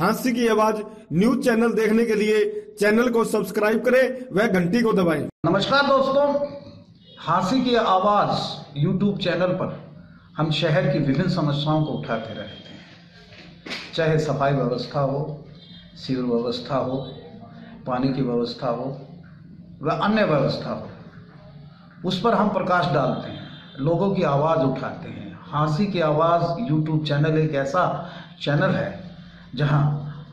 हांसी की आवाज news channel देखने के लिए चैनल को सब्सक्राइब करें व घंटी को दबाएं। नमस्कार दोस्तों, हांसी की आवाज यूट्यूब चैनल पर हम शहर की विभिन्न समस्याओं को उठाते रहते हैं, चाहे सफाई व्यवस्था हो, सीवर व्यवस्था हो, पानी की व्यवस्था हो व अन्य व्यवस्था हो, उस पर हम प्रकाश डालते हैं, लोगों की आवाज़ उठाते हैं। हांसी की आवाज़ यूट्यूब चैनल एक ऐसा चैनल है जहां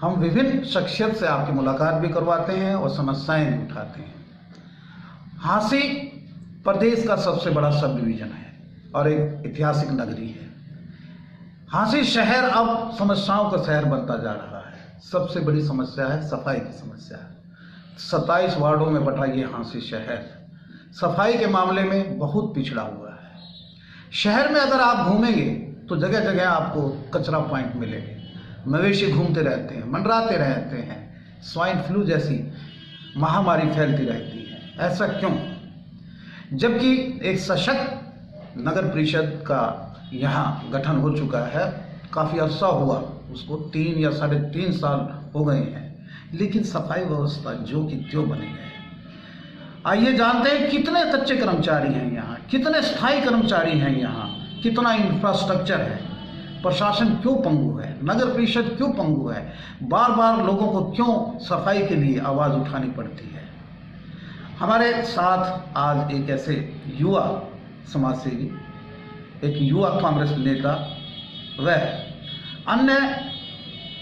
हम विभिन्न शख्सियत से आपकी मुलाकात भी करवाते हैं और समस्याएं भी उठाते हैं। हांसी प्रदेश का सबसे बड़ा सब डिवीज़न है और एक ऐतिहासिक नगरी है। हांसी शहर अब समस्याओं का शहर बनता जा रहा है। सबसे बड़ी समस्या है सफाई की समस्या है। 27 वार्डों में बटा ये हांसी शहर सफाई के मामले में बहुत पिछड़ा हुआ है। शहर में अगर आप घूमेंगे तो जगह जगह आपको कचरा पॉइंट मिलेंगे, मवेशी घूमते रहते हैं, मंडराते रहते हैं, स्वाइन फ्लू जैसी महामारी फैलती रहती है। ऐसा क्यों? जबकि एक सशक्त नगर परिषद का यहाँ गठन हो चुका है, काफ़ी अरसा हुआ, उसको 3 या 3.5 साल हो गए हैं, लेकिन सफाई व्यवस्था जो कि त्यों बनी है। आइए जानते हैं कितने कच्चे कर्मचारी हैं यहाँ, कितने स्थायी कर्मचारी हैं यहाँ, कितना इंफ्रास्ट्रक्चर है, प्रशासन क्यों पंगु है, नगर परिषद क्यों पंगु है, बार बार लोगों को क्यों सफाई के लिए आवाज़ उठानी पड़ती है। हमारे साथ आज एक ऐसे युवा समाजसेवी, एक युवा कांग्रेस नेता व अन्य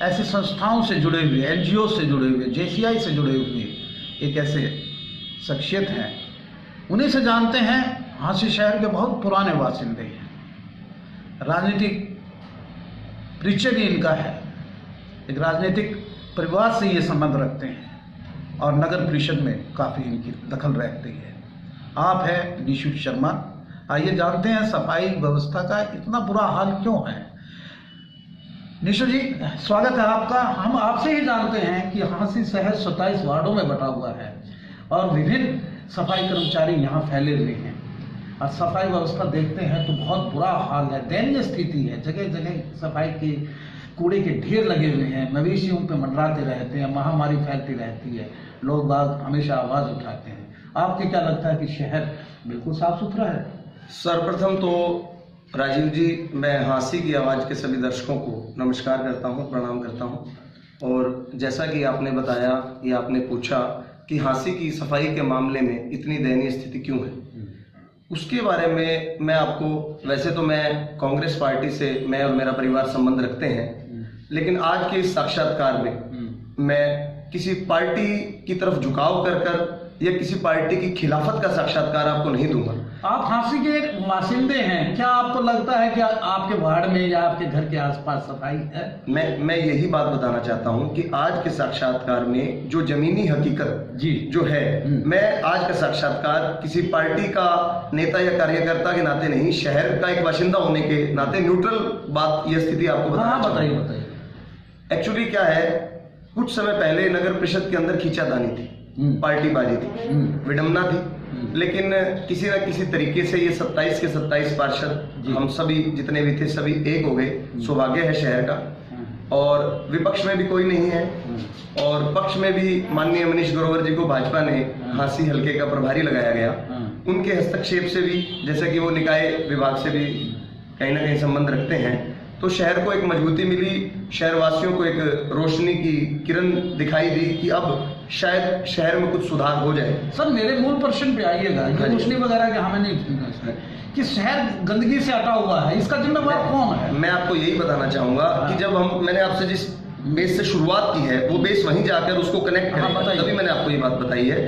ऐसी संस्थाओं से जुड़े हुए, NGO से जुड़े हुए, JCI से जुड़े हुए एक ऐसे शख्सियत हैं। उन्हीं से जानते हैं। हांसी शहर के बहुत पुराने बासिंदे हैं, राजनीतिक परिचय भी इनका है, एक राजनीतिक परिवार से ये संबंध रखते हैं और नगर परिषद में काफ़ी इनकी दखल रहती है। आप हैं निशु शर्मा। आइए जानते हैं सफाई व्यवस्था का इतना बुरा हाल क्यों है। निशु जी, स्वागत है आपका। हम आपसे ही जानते हैं कि हांसी शहर 27 वार्डों में बटा हुआ है और विभिन्न सफाई कर्मचारी यहाँ फैले हुए हैं और सफाई व्यवस्था देखते हैं तो बहुत बुरा हाल है, दयनीय स्थिति है। जगह जगह सफाई के कूड़े के ढेर लगे हुए हैं, मवेशी उन पर मंडराते रहते हैं, महामारी फैलती रहती है, लोग बाग हमेशा आवाज़ उठाते हैं। आपको क्या लगता है कि शहर बिल्कुल साफ सुथरा है? सर्वप्रथम तो राजीव जी, मैं हांसी की आवाज़ के सभी दर्शकों को नमस्कार करता हूं, प्रणाम करता हूं। और जैसा कि आपने बताया या आपने पूछा कि हांसी की सफाई के मामले में इतनी दयनीय स्थिति क्यों है, उसके बारे में मैं आपको, वैसे तो मैं कांग्रेस पार्टी से मैं और मेरा परिवार संबंध रखते हैं, लेकिन आज के इस साक्षात्कार में मैं किसी पार्टी की तरफ झुकाव कर या किसी पार्टी की खिलाफत का साक्षात्कार आपको नहीं दूंगा। आप हांसी के बासिंदे हैं, क्या आपको लगता है कि आपके वार्ड में या आपके घर के आसपास सफाई है? मैं यही बात बताना चाहता हूं कि आज के साक्षात्कार में जो जमीनी हकीकत जी जो है, मैं आज का साक्षात्कार किसी पार्टी का नेता या कार्यकर्ता के नाते नहीं, शहर का एक बाशिंदा होने के नाते न्यूट्रल बात, यह स्थिति आपको बताइए। एक्चुअली क्या है, कुछ समय पहले नगर परिषद के अंदर खींचातानी थी, पार्टीबाजी थी, विडंबना थी, लेकिन किसी न किसी तरीके से ये 27 के 27 पार्षद, हम सभी जितने भी थे सभी एक हो गए। सौभाग्य है शहर का। और विपक्ष में भी कोई नहीं है और पक्ष में भी माननीय मनीष ग्रोवर जी को भाजपा ने हांसी हल्के का प्रभारी लगाया गया। उनके हस्तक्षेप से भी, जैसे कि वो निकाय विभाग से भी कहीं ना कहीं संबंध रखते हैं, तो शहर को एक मजबूती मिली, शहरवासियों को एक रोशनी की किरण दिखाई दी कि अब शायद शहर में कुछ सुधार हो जाए। सर, मेरे मूल प्रश्न पे आइएगा। ये रोशनी वगैरह के हमें नहीं कि शहर गंदगी से हटा हुआ है, इसका जिम्मेदार कौन है? मैं आपको यही बताना चाहूंगा कि जब मैंने आपसे जिस बेस से शुरुआत की है वो बेस वहीं जाकर उसको कनेक्ट करें, तभी मैंने आपको ये बात बताई है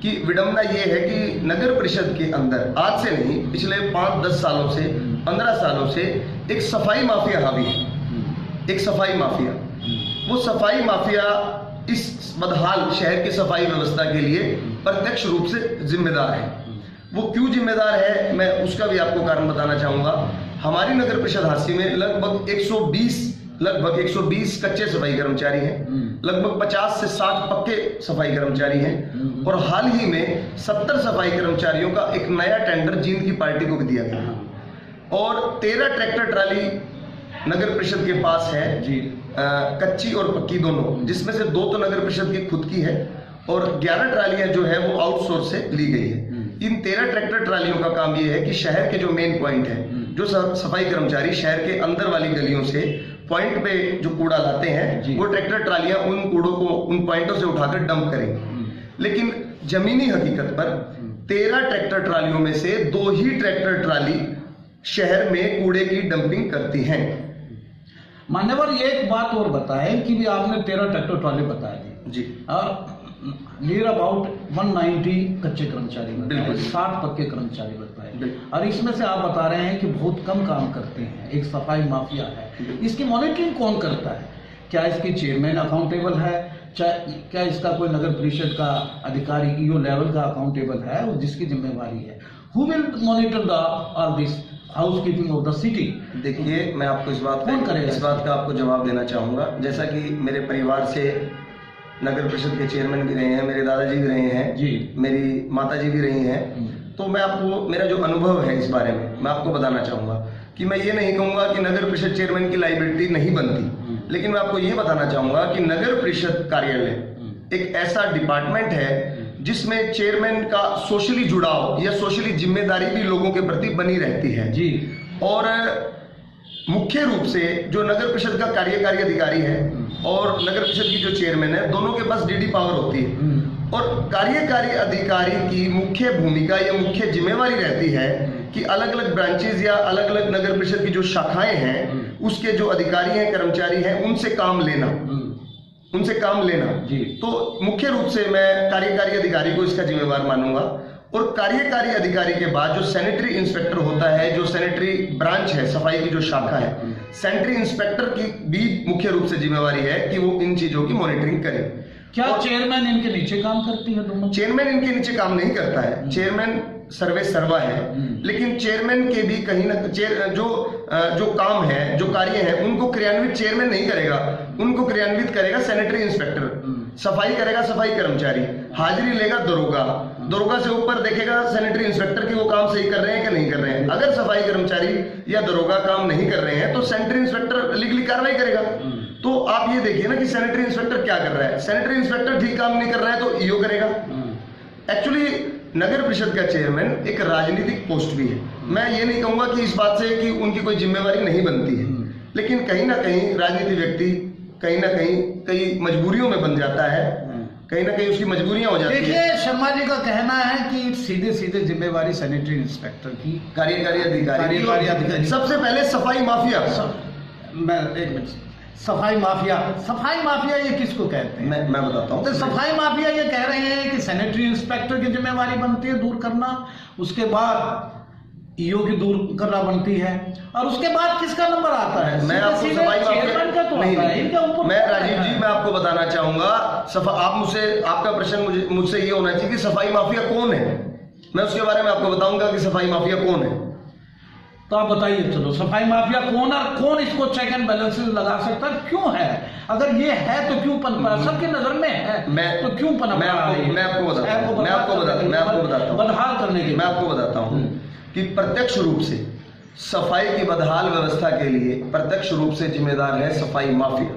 कि विडंबना ये है कि नगर परिषद के अंदर आज से नहीं, पिछले 5-10 सालों से, 15 सालों से एक सफाई माफिया हावी है। एक सफाई माफिया, वो सफाई माफिया इस बदहाल शहर की सफाई व्यवस्था के लिए प्रत्यक्ष रूप से जिम्मेदार है। वो क्यों जिम्मेदार है, मैं उसका भी आपको कारण बताना चाहूंगा। हमारी नगर परिषद हांसी में लगभग 120 कच्चे सफाई कर्मचारी हैं, लगभग 50 से 60 पक्के सफाई कर्मचारी हैं और हाल ही में 70 सफाई कर्मचारियों का एक नया टेंडर जींद की पार्टी को भी दिया गया और 13 ट्रैक्टर ट्राली नगर परिषद के पास है जी। कच्ची और पक्की दोनों, जिसमें से 2 तो नगर परिषद की खुद की है और 11 ट्रालियां जो है वो आउटसोर्स से ली गई है। इन 13 ट्रैक्टर ट्रालियों का काम ये है कि शहर के जो मेन पॉइंट है, जो सफाई कर्मचारी शहर के अंदर वाली गलियों से पॉइंट पे जो कूड़ा लाते हैं, वो ट्रैक्टर ट्रालियां उन कूड़ों को उन पॉइंटों से उठाकर डंप करेंगे। लेकिन जमीनी हकीकत पर 13 ट्रैक्टर ट्रालियों में से 2 ही ट्रैक्टर ट्राली शहर में कूड़े की डंपिंग करती हैं। मान्यवर, ये एक बात और बताएं कि भी आपने 13 ट्रैक्टर ट्राली बताए थे जी, और नियर अबाउट 190 कच्चे कर्मचारी बताए, 60 पक्के कर्मचारी बताए, और इसमें से आप बता रहे हैं कि बहुत कम काम करते हैं, एक सफाई माफिया है। इसकी मॉनिटरिंग कौन करता है? क्या इसकी चेयरमैन अकाउंटेबल है? क्या इसका कोई नगर परिषद का अधिकारी ईओ लेवल का अकाउंटेबल है और जिसकी जिम्मेवारी है? Who will monitor the all this housekeeping of the city? देखिए, मैं आपको इस बात का आपको जवाब देना चाहूंगा। जैसा कि मेरे परिवार से नगर परिषद के चेयरमैन भी रहे हैं, मेरे दादाजी भी रहे हैं जी, मेरी माताजी भी रही हैं, तो मैं आपको मेरा जो अनुभव है इस बारे में मैं आपको बताना चाहूंगा कि मैं ये नहीं कहूंगा कि नगर परिषद चेयरमैन की लायबिलिटी नहीं बनती, लेकिन मैं आपको ये बताना चाहूंगा कि नगर परिषद कार्यालय एक ऐसा डिपार्टमेंट है जिसमें चेयरमैन का सोशली जुड़ाव या सोशली जिम्मेदारी भी लोगों के प्रति बनी रहती है जी। और मुख्य रूप से जो नगर परिषद का कार्यकारी अधिकारी है और नगर परिषद की जो चेयरमैन है, दोनों के पास डीडी पावर होती है और कार्यकारी अधिकारी की मुख्य भूमिका या मुख्य जिम्मेवारी रहती है कि अलग अलग ब्रांचेस या अलग अलग नगर परिषद की जो शाखाएं हैं, उसके जो अधिकारी हैं, कर्मचारी हैं, उनसे काम लेना जी। तो मुख्य रूप से मैं कार्यकारी अधिकारी को इसका जिम्मेवार मानूंगा। और कार्यकारी अधिकारी के बाद जो सैनिटरी इंस्पेक्टर होता है, जो सैनिटरी ब्रांच है, सफाई की जो शाखा है, सैनिटरी इंस्पेक्टर की भी मुख्य रूप से जिम्मेवारी है कि वो इन चीजों की मॉनिटरिंग करे। क्या चेयरमैन इनके नीचे काम करती है? दोनों चेयरमैन इनके नीचे काम नहीं करता है, चेयरमैन सर्वे सर्वा है, लेकिन चेयरमैन के भी कहीं ना जो काम है, जो कार्य है, उनको क्रियान्वित चेयरमैन नहीं करेगा, उनको क्रियान्वित करेगा सैनिटरी इंस्पेक्टर। सफाई करेगा सफाई कर्मचारी, हाजिरी लेगा दरोगा से ऊपर देखेगा सैनिटरी इंस्पेक्टर की वो काम सही कर रहे हैं कि नहीं कर रहे हैं। अगर सफाई कर्मचारी या दरोगा काम नहीं कर रहे हैं तो सैनिटरी इंस्पेक्टर लीगली कार्रवाई करेगा। तो आप ये देखिए ना कि सैनिटरी इंस्पेक्टर क्या कर रहा है। सैनिटरी इंस्पेक्टर ठीक काम नहीं कर रहा है तो ईओ करेगा। एक्चुअली नगर परिषद का चेयरमैन एक राजनीतिक पोस्ट भी है। मैं ये नहीं कहूंगा कि इस बात से कि उनकी कोई जिम्मेवारी नहीं बनती है, लेकिन कहीं ना कहीं राजनीतिक व्यक्ति कहीं ना कहीं कई मजबूरियों में बन जाता है, कहीं ना कहीं उसकी मजबूरियां हो जाती है। देखिए, शर्मा जी का कहना है कि सीधे जिम्मेवारी सैनिटरी इंस्पेक्टर की, कार्यकारी अधिकारी। सबसे पहले सफाई माफिया, मैं एक मिनट, सफाई माफिया ये किसको कहते हैं? मैं बताता हूँ। तो सफाई माफिया ये कह रहे हैं कि सैनिटरी इंस्पेक्टर की जिम्मेवारी बनती है दूर करना, उसके बाद ईओ की दूर करना बनती है, और उसके बाद किसका नंबर आता है? मैं आपको सफाई चेयरमैन का तो आता है। मैं राजीव जी, मैं आपको बताना चाहूंगा, आप मुझसे, आपका प्रश्न मुझसे ये होना चाहिए कि सफाई माफिया कौन है। मैं उसके बारे में आपको बताऊंगा कि सफाई माफिया कौन है। तो आप बताइए, चलो सफाई माफिया कौन और कौन इसको चेक एंड बैलेंसेस लगा सकता है, क्यों है? अगर ये है तो क्यों पनपा, सबकी नजर में है तो क्यों पनपा? मैं आपको बताता हूँ कि प्रत्यक्ष रूप से सफाई की बदहाल व्यवस्था के लिए प्रत्यक्ष रूप से जिम्मेदार है सफाई माफिया।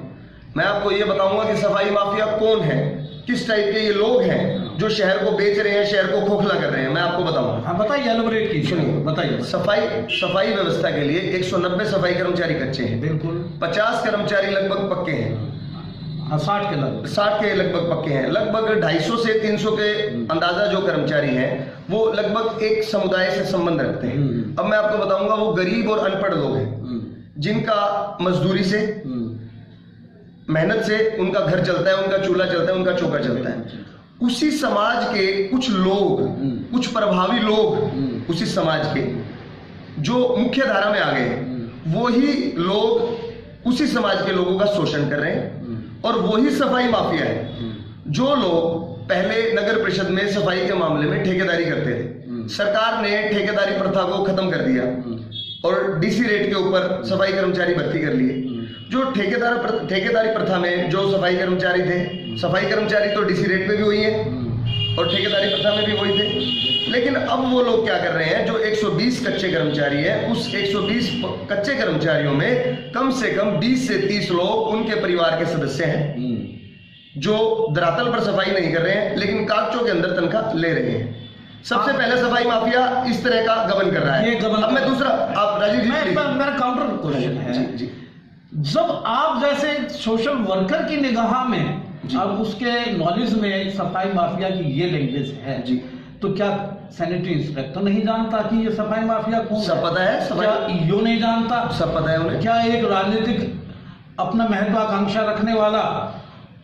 मैं आपको ये बताऊंगा कि सफाई माफिया कौन है, किस टाइप के ये लोग हैं जो शहर को बेच रहे हैं, शहर को खोखला कर रहे हैं। मैं आपको बताऊंगा। हाँ बताइए, एलबोरेट कीजिए, बताइए। सफाई व्यवस्था के लिए 190 सफाई कर्मचारी कच्चे हैं, बिल्कुल। 50 कर्मचारी लगभग पक्के हैं, 60 के लगभग पक्के हैं। लगभग 250 से 300 के अंदाजा जो कर्मचारी हैं वो लगभग एक समुदाय से संबंध रखते हैं। अब मैं आपको बताऊंगा, वो गरीब और अनपढ़ लोग हैं जिनका मजदूरी से, मेहनत से उनका घर चलता है, उनका चूल्हा चलता है, उनका चौका चलता है। उसी समाज के कुछ लोग, कुछ प्रभावी लोग उसी समाज के जो मुख्य धारा में आ गए हैं, वही लोग उसी समाज के लोगों का शोषण कर रहे हैं। और वही सफाई माफिया है जो लोग पहले नगर परिषद में सफाई के मामले में ठेकेदारी करते थे। सरकार ने ठेकेदारी प्रथा को खत्म कर दिया और डीसी रेट के ऊपर सफाई कर्मचारी भर्ती कर लिए। जो ठेकेदारी प्रथा में जो सफाई कर्मचारी थे, सफाई कर्मचारी तो डीसी रेट पे भी हुई है और ठेकेदारी प्रथा में भी वही थे। लेकिन अब वो लोग क्या कर रहे हैं, जो 120 कच्चे कर्मचारी है, उस 120 कच्चे कर्मचारियों में कम से कम 20 से 30 लोग उनके परिवार के सदस्य हैं जो धरातल पर सफाई नहीं कर रहे हैं लेकिन कागजों के अंदर तनख्वाह ले रहे हैं। सबसे पहले सफाई माफिया इस तरह का गबन कर रहा है। अब मैं दूसरा, आप राजीव जी मेरा काउंटर क्वेश्चन है, जी। जब आप जैसे सोशल वर्कर की निगाह में, अब उसके नॉलेज में सफाई माफिया की ये लैंग्वेज है जी, तो क्या सैनिटरी इंस्पेक्टर नहीं जानता कि ये सफाई माफिया कौन? सब पता है, क्या ईओ नहीं जानता? सब पता है उन्हें। क्या एक राजनीतिक अपना महत्वाकांक्षा रखने वाला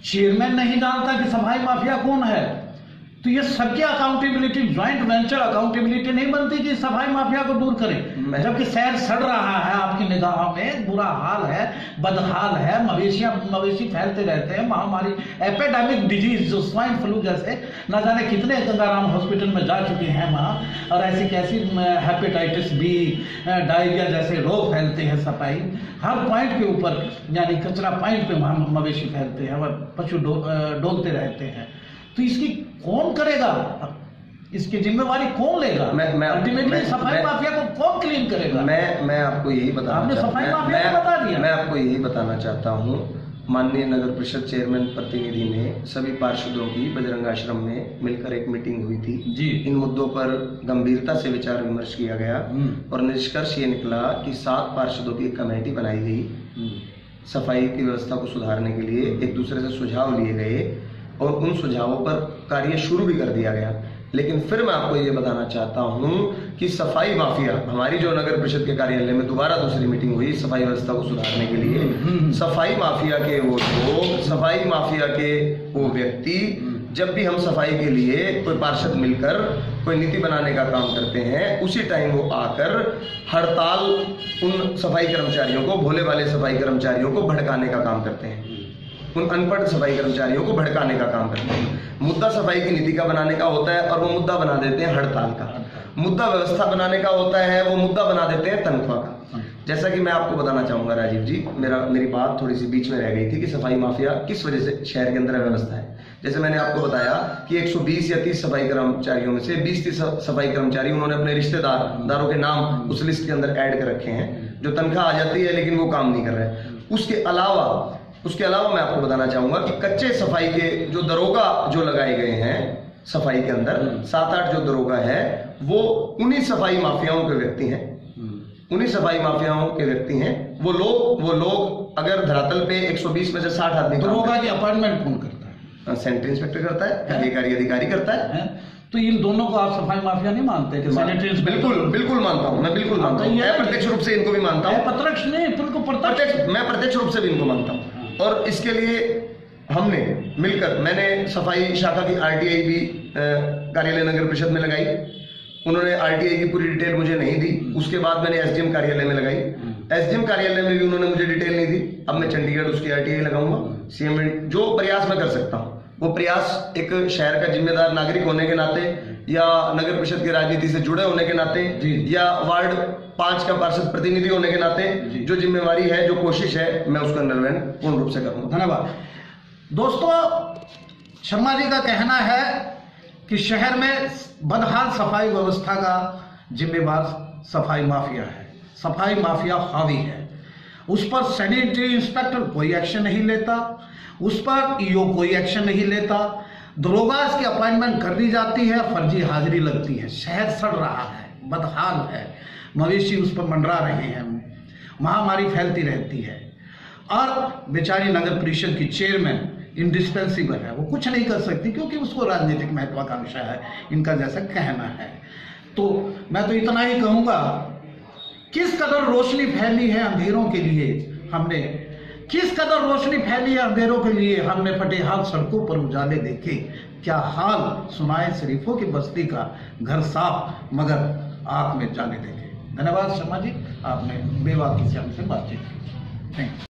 चेयरमैन नहीं जानता कि सफाई माफिया कौन है? तो ये सबकी अकाउंटेबिलिटी, ज्वाइंट वेंचर अकाउंटेबिलिटी नहीं बनती कि सफाई माफिया को दूर करें, जबकि शहर सड़ रहा है आपकी निगाहों में, बुरा हाल है, बदहाल है, मवेशी फैलते रहते हैं, महामारी एपिडेमिक डिजीज जो स्वाइन फ्लू जैसे न जाने कितने गंगाराम हॉस्पिटल में जा चुके हैं वहाँ, और ऐसी कैसी हेपेटाइटिस बी, डायरिया जैसे रोग फैलते हैं। सफाई हर पॉइंट के ऊपर, यानी कचरा पॉइंट पे मवेशी फैलते हैं और पशु डोलते रहते हैं। तो इसकी कौन करेगा? इसकी जिम्मेवारी कौन लेगा? अल्टीमेटली सफाई माफिया को कौन क्लीन करेगा? मैं आपको यही बताना मैं आपको यही बताना चाहता हूँ। माननीय नगर परिषद चेयरमैन प्रतिनिधि ने सभी पार्षदों की बजरंग आश्रम में मिलकर एक मीटिंग हुई थी जी। इन मुद्दों पर गंभीरता से विचार विमर्श किया गया और निष्कर्ष ये निकला कि 7 पार्षदों की एक कमेटी बनाई गई। सफाई की व्यवस्था को सुधारने के लिए एक दूसरे से सुझाव लिए गए और उन सुझावों पर कार्य शुरू भी कर दिया गया। लेकिन फिर मैं आपको ये बताना चाहता हूं कि सफाई माफिया, हमारी जो नगर परिषद के कार्यालय में दोबारा दूसरी मीटिंग हुई सफाई व्यवस्था को सुधारने के लिए, सफाई माफिया के वो लोग, सफाई माफिया के वो व्यक्ति, जब भी हम सफाई के लिए कोई पार्षद मिलकर कोई नीति बनाने का काम करते हैं, उसी टाइम वो आकर हड़ताल उन सफाई कर्मचारियों को, भोले वाले सफाई कर्मचारियों को भड़काने का काम करते हैं, उन अनपढ़ सफाई कर्मचारियों को भड़काने का काम करते हैं। मुद्दा सफाई की नीति का बनाने का होता है और वो मुद्दा बना देते हैं हड़ताल का। मुद्दा व्यवस्था बनाने का होता है, वो मुद्दा बना देते हैं तनख्वाह का। जैसा कि मैं आपको बताना चाहूंगा राजीव जी, मेरी बात थोड़ी सी बीच में रह गई थी कि सफाई माफिया किस वजह से शहर के अंदर व्यवस्था है। जैसे मैंने आपको बताया कि 120 या 30 सफाई कर्मचारियों में से 20-30 सफाई कर्मचारी उन्होंने अपने रिश्तेदारों के नाम उस लिस्ट के अंदर ऐड कर रखे हैं, जो तनख्वाह आ जाती है लेकिन वो काम नहीं कर रहे। उसके अलावा मैं आपको बताना चाहूंगा कि कच्चे सफाई के जो दरोगा जो लगाए गए हैं सफाई के अंदर, 7-8 जो दरोगा है वो उन्हीं सफाई माफियाओं के व्यक्ति हैं, उन्हीं सफाई माफियाओं के व्यक्ति हैं। वो लोग अगर धरातल पे 120 में से 60 आदमी, दरोगा की अपॉइंटमेंट कौन करता है? सैनिटरी इंस्पेक्टर करता है, अधिकारी करता है। तो इन दोनों को आप सफाई माफिया नहीं मानते? बिल्कुल मानता हूं, मैं बिल्कुल मानता हूं। मैं प्रत्यक्ष रूप से इनको भी मानता हूं। प्रत्यक्ष नहीं, मैं प्रत्यक्ष रूप से भी इनको मानता हूं। और इसके लिए हमने मिलकर, मैंने सफाई शाखा की आरटीआई भी कार्यालय नगर परिषद में लगाई। उन्होंने आरटीआई की पूरी डिटेल मुझे नहीं दी। उसके बाद मैंने एसडीएम कार्यालय में लगाई। एसडीएम कार्यालय में भी उन्होंने मुझे डिटेल नहीं दी। अब मैं चंडीगढ़ उसकी आरटीआई लगाऊंगा। सीएम जो प्रयास मैं कर सकता हूँ वो प्रयास एक शहर का जिम्मेदार नागरिक होने के नाते, या नगर परिषद की राजनीति से जुड़े होने के नाते, या वार्ड 5 का पार्षद प्रतिनिधि होने के नाते, जो जिम्मेवारी है, जो कोशिश है, मैं उसका निर्वहन पूर्ण रूप से करूंगा। धन्यवाद। दोस्तों, शर्मा जी का कहना है कि शहर में बदहाल सफाई व्यवस्था का जिम्मेवार सफाई माफिया है, सफाई माफिया हावी है। उस पर सैनिटरी इंस्पेक्टर कोई एक्शन नहीं लेता, उस पर ईओ कोई एक्शन नहीं लेता, दरोगा की अपॉइंटमेंट कर दी जाती है, फर्जी हाजिरी लगती है। शहर सड़ रहा है, बदहाल है, मवेशी उस पर मंडरा रहे हैं, महामारी फैलती रहती है, और बेचारी नगर परिषद की चेयरमैन इंडिस्पेंसिबल है, वो कुछ नहीं कर सकती क्योंकि उसको राजनीतिक महत्वाकांक्षा है, इनका जैसा कहना है। तो मैं तो इतना ही कहूंगा, किस कदर रोशनी फैली है अंधेरों के लिए, हमने फटेहाल सड़कों पर उजाले देखे। क्या हाल सुनाए शरीफों की बस्ती का, घर साफ मगर आंख में जाने देखे। धन्यवाद शर्मा जी, आपने बेवाकी से हमसे बातचीत की। Thank you.